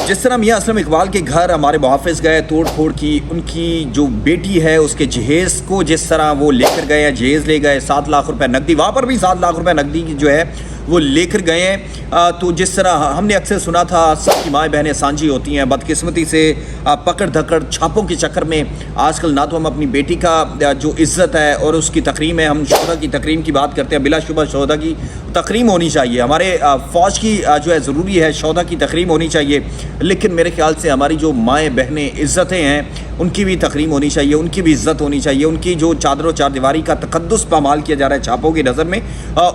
जिस तरह मियाँ असलम इकबाल के घर हमारे मुहाफ़िज़ गए तोड़ फोड़ की, उनकी जो बेटी है उसके जहेज़ को जिस तरह वो लेकर गए, जहेज़ ले गए, 7 लाख रुपए नकदी, वहाँ पर भी 7 लाख रुपए नकदी की जो है वो लेकर गए हैं। तो जिस तरह हमने अक्सर सुना था सबकी माएँ बहनें सांझी होती हैं, बदकिस्मती से पकड़ धकड़ छापों के चक्कर में आजकल ना तो हम अपनी बेटी का जो इज़्ज़त है और उसकी तकरीम है, हम शोहदा की तकरीम की बात करते हैं, बिलाशुबा शोहदा की तकरीम होनी चाहिए, हमारे फ़ौज की जो है ज़रूरी है शोहदा की तकरीम होनी चाहिए, लेकिन मेरे ख्याल से हमारी जो माएँ बहनें इज़्ज़तें हैं उनकी भी तकरीम होनी चाहिए, उनकी भी इज़्ज़त होनी चाहिए, उनकी जो चादर चार दीवारी का तकद्दुस पामाल किया जा रहा है छापों की नज़र में,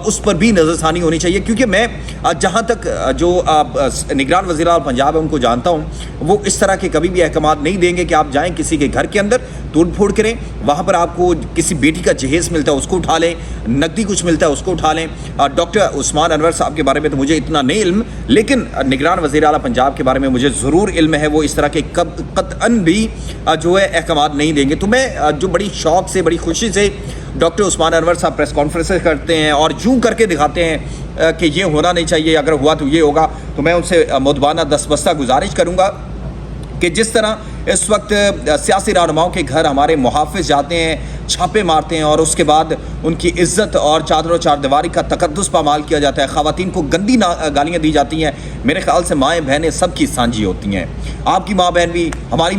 उस पर भी नज़रसानी होनी चाहिए। क्योंकि मैं जहाँ तक जो निगरान वज़ीर आला पंजाब है उनको जानता हूँ, वो इस तरह के कभी भी अहकाम नहीं देंगे कि आप जाएँ किसी के घर के अंदर तोड़ फोड़ करें, वहाँ पर आपको किसी बेटी का जहेज़ मिलता है उसको उठा लें, नकदी कुछ मिलता है उसको उठा लें। डॉक्टर उस्मान अनवर साहब के बारे में तो मुझे इतना नहीं इल्म, लेकिन निगरान वज़ीर आला पंजाब के बारे में मुझे ज़रूर इल्म है, वो इस तरह के कतअन भी जो है अहकाम नहीं देंगे। तो मैं जो बड़ी शौक़ से बड़ी खुशी से डॉक्टर उस्मान अनवर साहब प्रेस कॉन्फ्रेंसेस करते हैं और यूँ करके दिखाते हैं कि ये होना नहीं चाहिए, अगर हुआ तो ये होगा, तो मैं उनसे मुतबाना दस्तबस्ता गुजारिश करूँगा कि जिस तरह इस वक्त सियासी रहनुमाओं के घर हमारे मुहाफ़िज़ जाते हैं, छापे मारते हैं और उसके बाद उनकी इज़्ज़त और चादर चार दीवारी का तकद्दुस पामाल किया जाता है, ख़वातीन को गंदी गालियाँ दी जाती हैं। मेरे ख़्याल से माएँ बहनें सबकी सांझी होती हैं, आपकी माँ बहन भी हमारी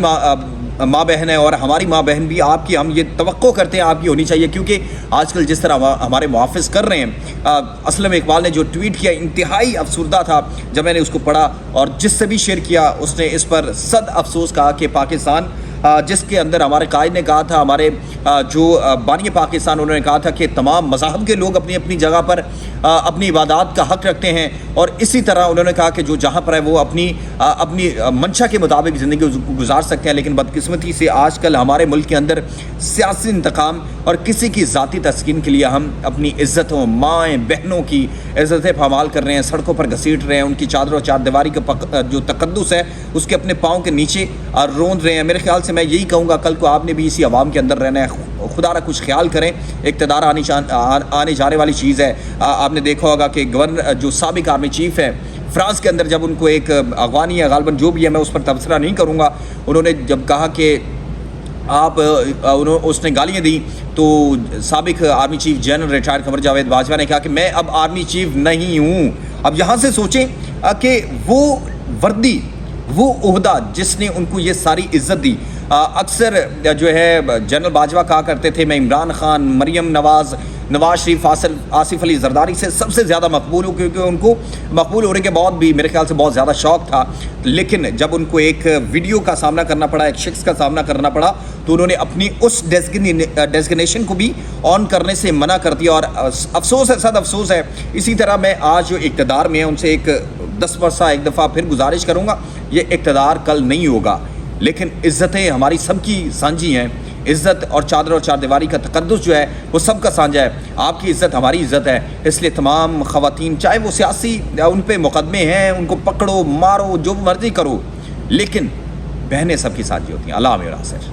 माँ बहन है और हमारी माँ बहन भी आपकी, हम ये तवक्को करते हैं आपकी होनी चाहिए। क्योंकि आजकल जिस तरह हमारे मुहाफ़िज़ कर रहे हैं, असलम इकबाल ने जो ट्वीट किया इंतहाई अफसरदा था जब मैंने उसको पढ़ा, और जिससे भी शेयर किया उसने इस पर सद अफसोस कहा कि पाकिस्तान जिसके अंदर हमारे कायद ने कहा था, हमारे जो बानी पाकिस्तान उन्होंने कहा था कि तमाम मज़ाहब के लोग अपनी अपनी जगह पर अपनी इबादत का हक़ रखते हैं, और इसी तरह उन्होंने कहा कि जो जहाँ पर है वो अपनी मंशा के मुताबिक ज़िंदगी गुजार सकते हैं। लेकिन बदकिस्मती से आजकल हमारे मुल्क के अंदर सियासी इंतकाम और किसी की ज़ाती तस्कीन के लिए हम अपनी इज़्ज़तों, माएँ बहनों की इज़्ज़तें पामाल कर रहे हैं, सड़कों पर घसीट रहे हैं, उनकी चादर और चार दीवारी का जो तकद्दुस है उसके अपने पाँव के नीचे रोंद रहे हैं। मेरे ख्याल से मैं यही कहूँगा, कल को आपने भी इसी आवाम के अंदर रहना है, खुदा ना कुछ ख्याल करें, इक़्तिदार आने जाने वाली चीज़ है। आपने देखा होगा कि गवर्नर जो साबिक आर्मी चीफ़ है फ्रांस के अंदर, जब उनको एक अगवानी या गालबन जो भी है, मैं उस पर तबसरा नहीं करूँगा, उन्होंने जब कहा कि उसने गालियाँ दी, तो साबिक army chief general retired Qamar Javed Bajwa ने कहा कि मैं अब आर्मी चीफ नहीं हूँ। अब यहाँ से सोचें कि वो वर्दी, वो ओहदा जिसने उनको ये सारी इज़्ज़त दी, अक्सर जो है जनरल बाजवा कहा करते थे मैं इमरान खान, मरियम नवाज शरीफ, आसिफ अली जरदारी से सबसे ज़्यादा मकबूल हूँ, क्योंकि उनको मकबूल होने के बाद भी मेरे ख्याल से बहुत ज़्यादा शौक़ था। लेकिन जब उनको एक वीडियो का सामना करना पड़ा, एक शख्स का सामना करना पड़ा, तो उन्होंने अपनी उस डेजिग्नेशन को भी ऑन करने से मना कर दिया, और अफसोस है, सद अफसोस है। इसी तरह मैं आज जो इक़्तिदार में है उनसे एक 10 वर्षा एक दफ़ा फिर गुजारिश करूँगा, ये इक़्तिदार कल नहीं होगा, लेकिन इज़्ज़तें हमारी सबकी सांझी हैं, इज़्ज़त और चार दीवारी का तकद्दुस जो है वो सबका साझा है। आपकी इज़्ज़त हमारी इज़्ज़त है, इसलिए तमाम ख़वातीन, चाहे वो सियासी उन पे मुकदमे हैं, उनको पकड़ो मारो जो मर्ज़ी करो, लेकिन बहनें सबकी साझी होती हैं। अल्लाह मेरा सर।